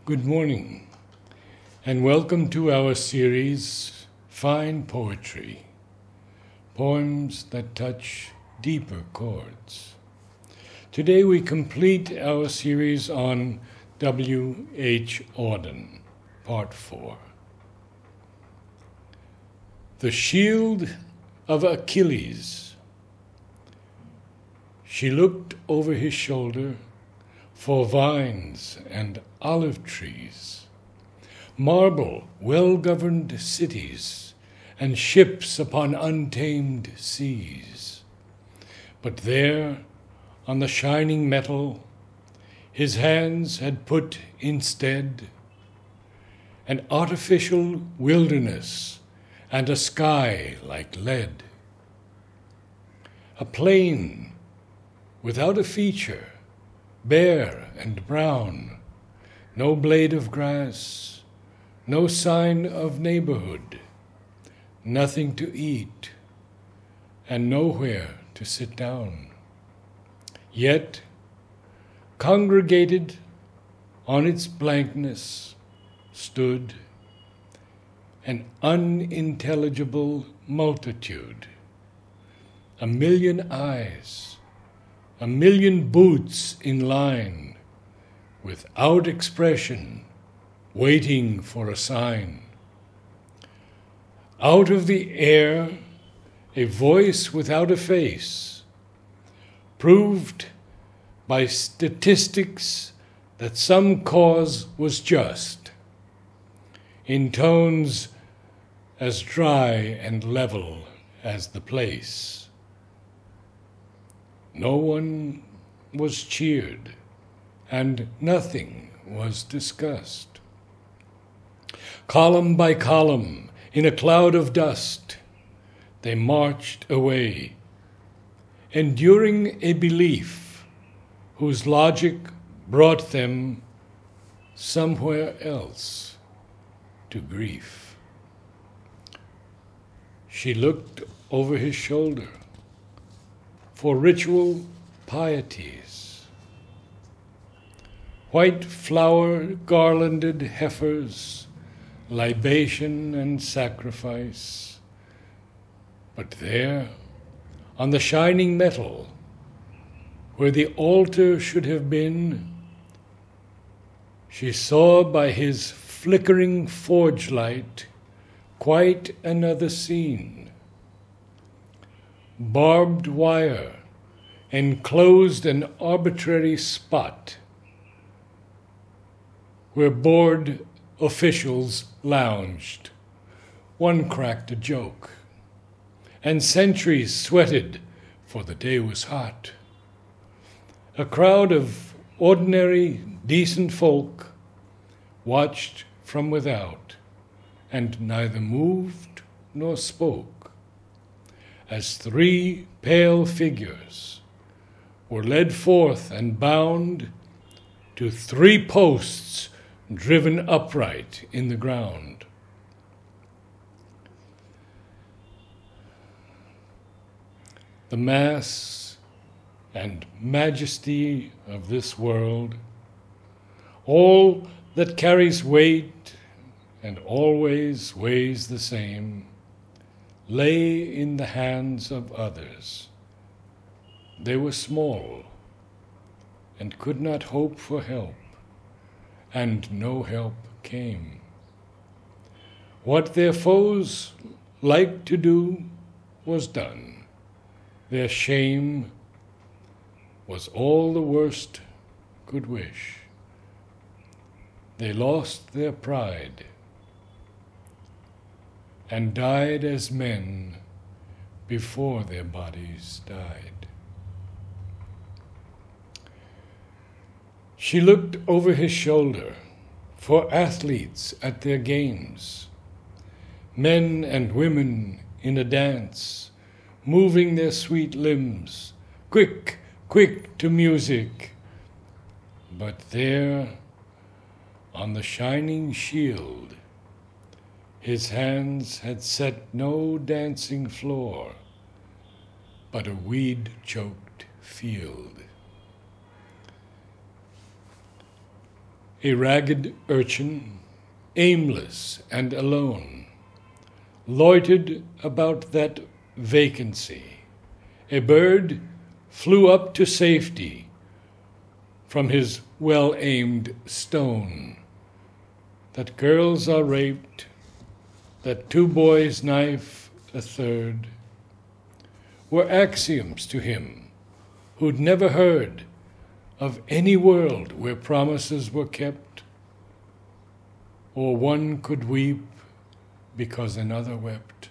Good morning, and welcome to our series, Fine Poetry, Poems that Touch Deeper Chords. Today we complete our series on W.H. Auden, Part 4. The Shield of Achilles. She looked over his shoulder for vines and olive trees, marble well-governed cities, and ships upon untamed seas. But there, on the shining metal, his hands had put instead an artificial wilderness and a sky like lead. A plain without a feature, bare and brown, no blade of grass, no sign of neighborhood, nothing to eat, and nowhere to sit down. Yet, congregated on its blankness, stood an unintelligible multitude, a million eyes, a million boots in line, without expression, waiting for a sign. Out of the air, a voice without a face, proved by statistics that some cause was just, in tones as dry and level as the place. No one was cheered, and nothing was discussed. Column by column, in a cloud of dust, they marched away, enduring a belief whose logic brought them somewhere else to grief. She looked over his shoulder for ritual pieties. White flower-garlanded heifers, libation and sacrifice. But there, on the shining metal, where the altar should have been, she saw by his flickering forge light quite another scene. Barbed wire enclosed an arbitrary spot where bored officials lounged. One cracked a joke, and sentries sweated, for the day was hot. A crowd of ordinary, decent folk watched from without, and neither moved nor spoke, as three pale figures were led forth and bound to three posts driven upright in the ground. The mass and majesty of this world, all that carries weight and always weighs the same, lay in the hands of others. They were small and could not hope for help, and no help came. What their foes liked to do was done. Their shame was all the worst could wish. They lost their pride and died as men before their bodies died. She looked over his shoulder for athletes at their games, men and women in a dance, moving their sweet limbs, quick, quick to music. But there, on the shining shield, his hands had set no dancing floor, but a weed-choked field. A ragged urchin, aimless and alone, loitered about that vacancy. A bird flew up to safety from his well-aimed stone. That girls are raped, that two boys knife a third, were axioms to him who'd never heard of any world where promises were kept, or one could weep because another wept.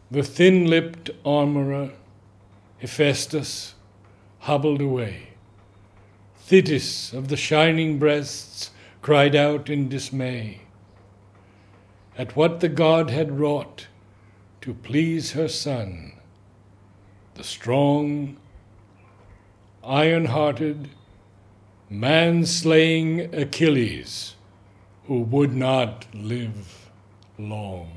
The thin-lipped armorer, Hephaestus, hobbled away. Thetis of the shining breasts cried out in dismay at what the god had wrought to please her son, the strong, iron-hearted, man-slaying Achilles, who would not live long.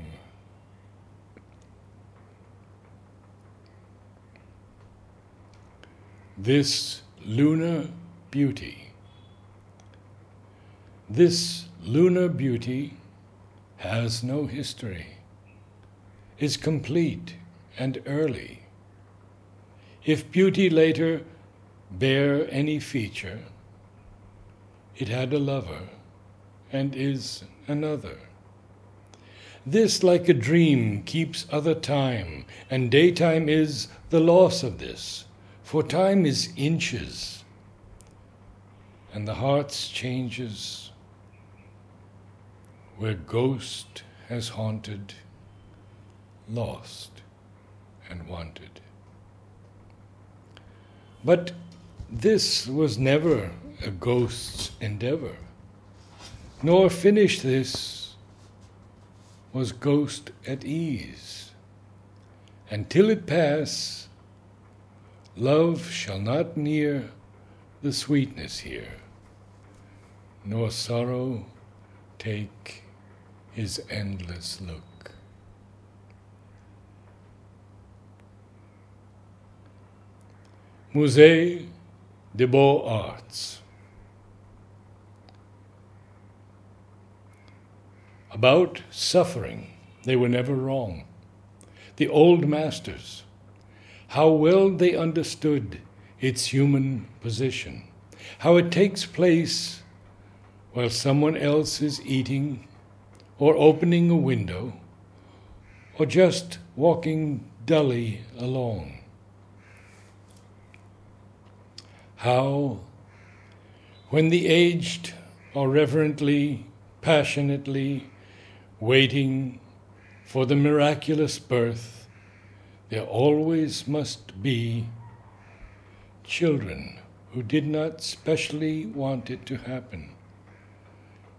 This lunar beauty. This lunar beauty has no history, is complete and early. If beauty later bear any feature, it had a lover and is another. This, like a dream, keeps other time, and daytime is the loss of this, for time is inches, and the heart's changes where ghost has haunted, lost and wanted. But this was never a ghost's endeavor, nor finish this was ghost at ease. Until it pass, love shall not near the sweetness here, nor sorrow take his endless look. Musée des Beaux-Arts. About suffering, they were never wrong. The old masters, how well they understood its human position, how it takes place while someone else is eating or opening a window or just walking dully along. How, when the aged are reverently, passionately waiting for the miraculous birth, there always must be children who did not specially want it to happen,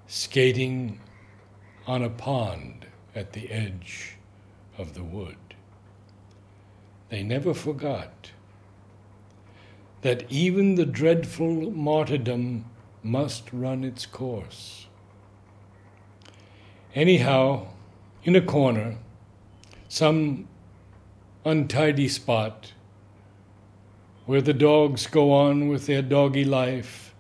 skating on a pond at the edge of the wood. They never forgot that even the dreadful martyrdom must run its course. Anyhow, in a corner, some untidy spot where the dogs go on with their doggy life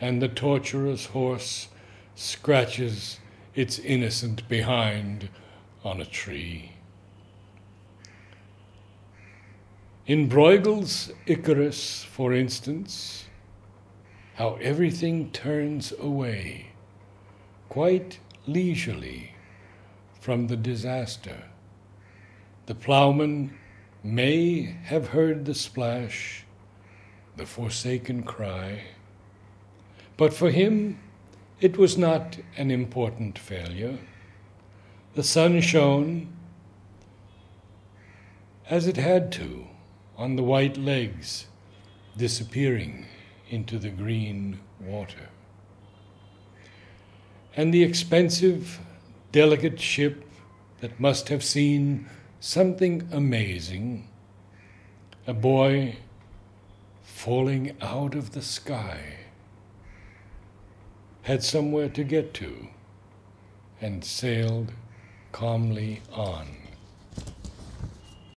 and the torturous horse scratches its innocent behind on a tree. In Bruegel's Icarus, for instance, how everything turns away, quite leisurely, from the disaster. The ploughman may have heard the splash, the forsaken cry, but for him it was not an important failure. The sun shone as it had to on the white legs disappearing into the green water. And the expensive, delicate ship that must have seen something amazing, a boy falling out of the sky, had somewhere to get to and sailed calmly on.